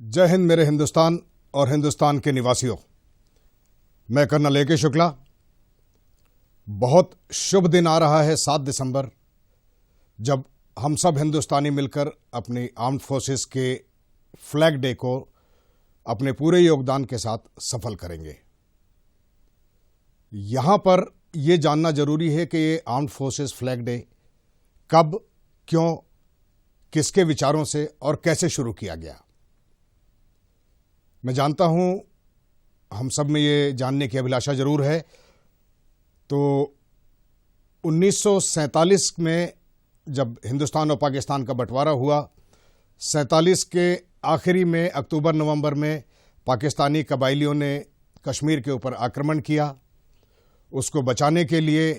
जय हिंद मेरे हिंदुस्तान और हिंदुस्तान के निवासियों। मैं कर्नल ए के शुक्ला। बहुत शुभ दिन आ रहा है 7 दिसंबर, जब हम सब हिंदुस्तानी मिलकर अपनी आर्म्ड फोर्सेस के फ्लैग डे को अपने पूरे योगदान के साथ सफल करेंगे। यहां पर यह जानना जरूरी है कि ये आर्म्ड फोर्सेस फ्लैग डे कब, क्यों, किसके विचारों से और कैसे शुरू किया गया। मैं जानता हूं हम सब में ये जानने की अभिलाषा जरूर है। तो 1947 में जब हिंदुस्तान और पाकिस्तान का बंटवारा हुआ, 47 के आखिरी में अक्टूबर नवंबर में पाकिस्तानी कबायलियों ने कश्मीर के ऊपर आक्रमण किया। उसको बचाने के लिए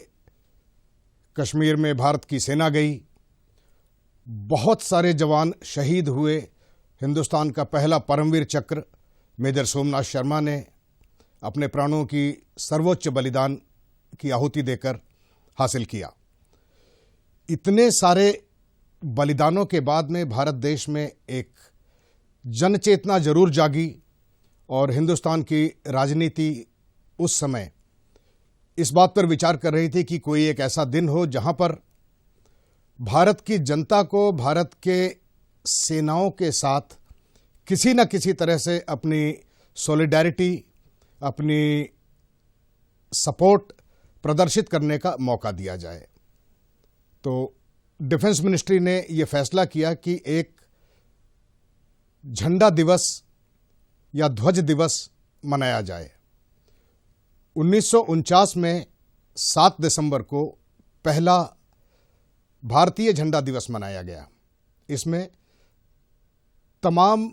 कश्मीर में भारत की सेना गई। बहुत सारे जवान शहीद हुए। हिंदुस्तान का पहला परमवीर चक्र मेजर सोमनाथ शर्मा ने अपने प्राणों की सर्वोच्च बलिदान की आहुति देकर हासिल किया। इतने सारे बलिदानों के बाद में भारत देश में एक जनचेतना जरूर जागी और हिंदुस्तान की राजनीति उस समय इस बात पर विचार कर रही थी कि कोई एक ऐसा दिन हो जहां पर भारत की जनता को भारत के सेनाओं के साथ किसी न किसी तरह से अपनी सॉलिडैरिटी, अपनी सपोर्ट प्रदर्शित करने का मौका दिया जाए। तो डिफेंस मिनिस्ट्री ने यह फैसला किया कि एक झंडा दिवस या ध्वज दिवस मनाया जाए। 1949 में 7 दिसंबर को पहला भारतीय झंडा दिवस मनाया गया। इसमें तमाम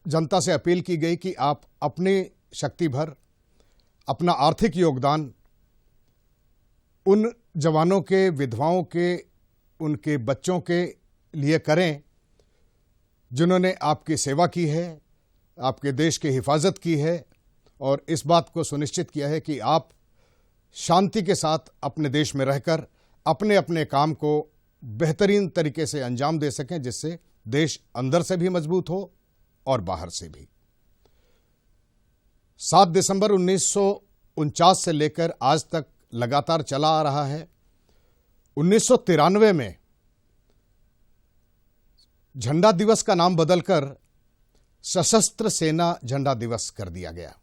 जनता से अपील की गई कि आप अपनी शक्ति भर अपना आर्थिक योगदान उन जवानों के, विधवाओं के, उनके बच्चों के लिए करें जिन्होंने आपकी सेवा की है, आपके देश की हिफाजत की है और इस बात को सुनिश्चित किया है कि आप शांति के साथ अपने देश में रहकर अपने अपने काम को बेहतरीन तरीके से अंजाम दे सकें, जिससे देश अंदर से भी मजबूत हो और बाहर से भी। 7 दिसंबर 1949 से लेकर आज तक लगातार चला आ रहा है। 1993 में झंडा दिवस का नाम बदलकर सशस्त्र सेना झंडा दिवस कर दिया गया।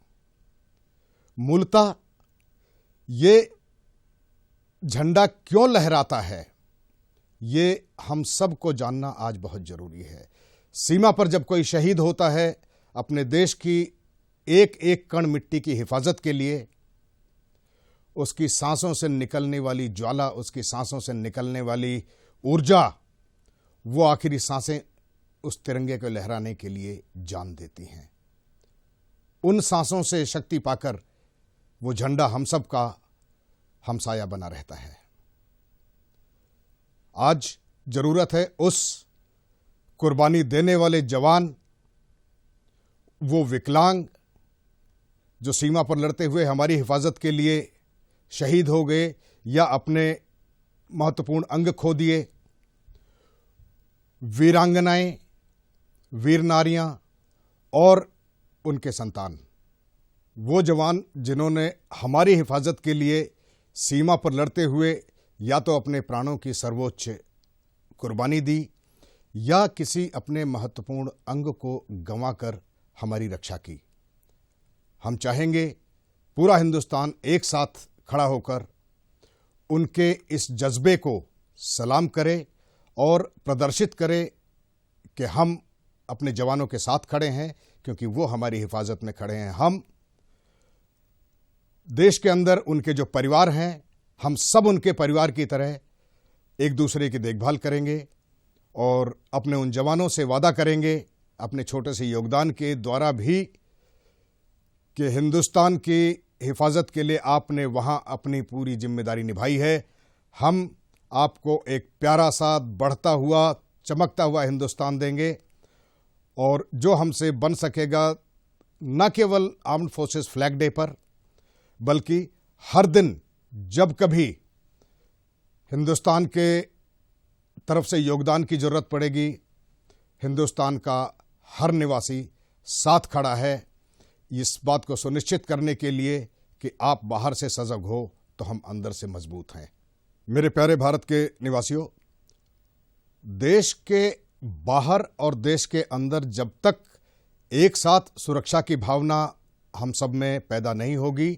मूलतः ये झंडा क्यों लहराता है, ये हम सबको जानना आज बहुत जरूरी है। सीमा पर जब कोई शहीद होता है अपने देश की एक एक कण मिट्टी की हिफाजत के लिए, उसकी सांसों से निकलने वाली ज्वाला, उसकी सांसों से निकलने वाली ऊर्जा, वो आखिरी सांसें उस तिरंगे को लहराने के लिए जान देती हैं। उन सांसों से शक्ति पाकर वो झंडा हम सब का हमसाया बना रहता है। आज जरूरत है उस कुर्बानी देने वाले जवान, वो विकलांग जो सीमा पर लड़ते हुए हमारी हिफाजत के लिए शहीद हो गए या अपने महत्वपूर्ण अंग खो दिए, वीरांगनाएं, वीर नारियां और उनके संतान, वो जवान जिन्होंने हमारी हिफाजत के लिए सीमा पर लड़ते हुए या तो अपने प्राणों की सर्वोच्च कुर्बानी दी या किसी अपने महत्वपूर्ण अंग को गंवाकर हमारी रक्षा की। हम चाहेंगे पूरा हिंदुस्तान एक साथ खड़ा होकर उनके इस जज्बे को सलाम करे और प्रदर्शित करे कि हम अपने जवानों के साथ खड़े हैं, क्योंकि वो हमारी हिफाजत में खड़े हैं। हम देश के अंदर उनके जो परिवार हैं, हम सब उनके परिवार की तरह एक दूसरे की देखभाल करेंगे और अपने उन जवानों से वादा करेंगे अपने छोटे से योगदान के द्वारा भी कि हिंदुस्तान की हिफाजत के लिए आपने वहां अपनी पूरी जिम्मेदारी निभाई है। हम आपको एक प्यारा सा, बढ़ता हुआ, चमकता हुआ हिंदुस्तान देंगे और जो हमसे बन सकेगा, न केवल आर्म्ड फोर्सेस फ्लैग डे पर, बल्कि हर दिन जब कभी हिंदुस्तान के तरफ से योगदान की जरूरत पड़ेगी, हिंदुस्तान का हर निवासी साथ खड़ा है, इस बात को सुनिश्चित करने के लिए कि आप बाहर से सजग हो तो हम अंदर से मजबूत हैं। मेरे प्यारे भारत के निवासियों, देश के बाहर और देश के अंदर जब तक एक साथ सुरक्षा की भावना हम सब में पैदा नहीं होगी,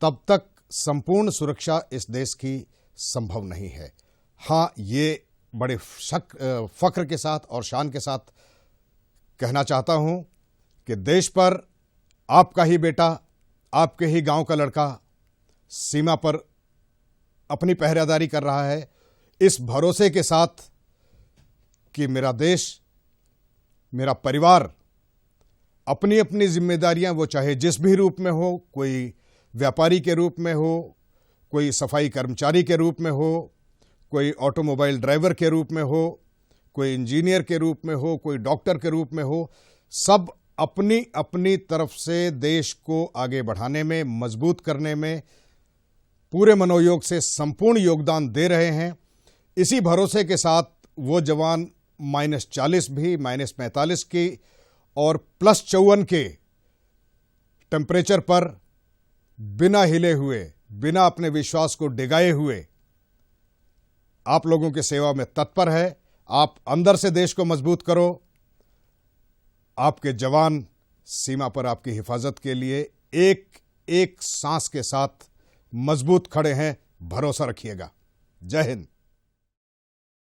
तब तक संपूर्ण सुरक्षा इस देश की संभव नहीं है। हाँ, ये बड़े फख्र के साथ और शान के साथ कहना चाहता हूं कि देश पर आपका ही बेटा, आपके ही गांव का लड़का सीमा पर अपनी पहरेदारी कर रहा है, इस भरोसे के साथ कि मेरा देश, मेरा परिवार अपनी अपनी जिम्मेदारियां, वो चाहे जिस भी रूप में हो, कोई व्यापारी के रूप में हो, कोई सफाई कर्मचारी के रूप में हो, कोई ऑटोमोबाइल ड्राइवर के रूप में हो, कोई इंजीनियर के रूप में हो, कोई डॉक्टर के रूप में हो, सब अपनी अपनी तरफ से देश को आगे बढ़ाने में, मजबूत करने में पूरे मनोयोग से संपूर्ण योगदान दे रहे हैं। इसी भरोसे के साथ वो जवान -40 भी, -45 की और +54 के टेम्परेचर पर बिना हिले हुए, बिना अपने विश्वास को डिगाए हुए आप लोगों की सेवा में तत्पर है। आप अंदर से देश को मजबूत करो। आपके जवान सीमा पर आपकी हिफाजत के लिए एक एक सांस के साथ मजबूत खड़े हैं, भरोसा रखिएगा। जय हिंद।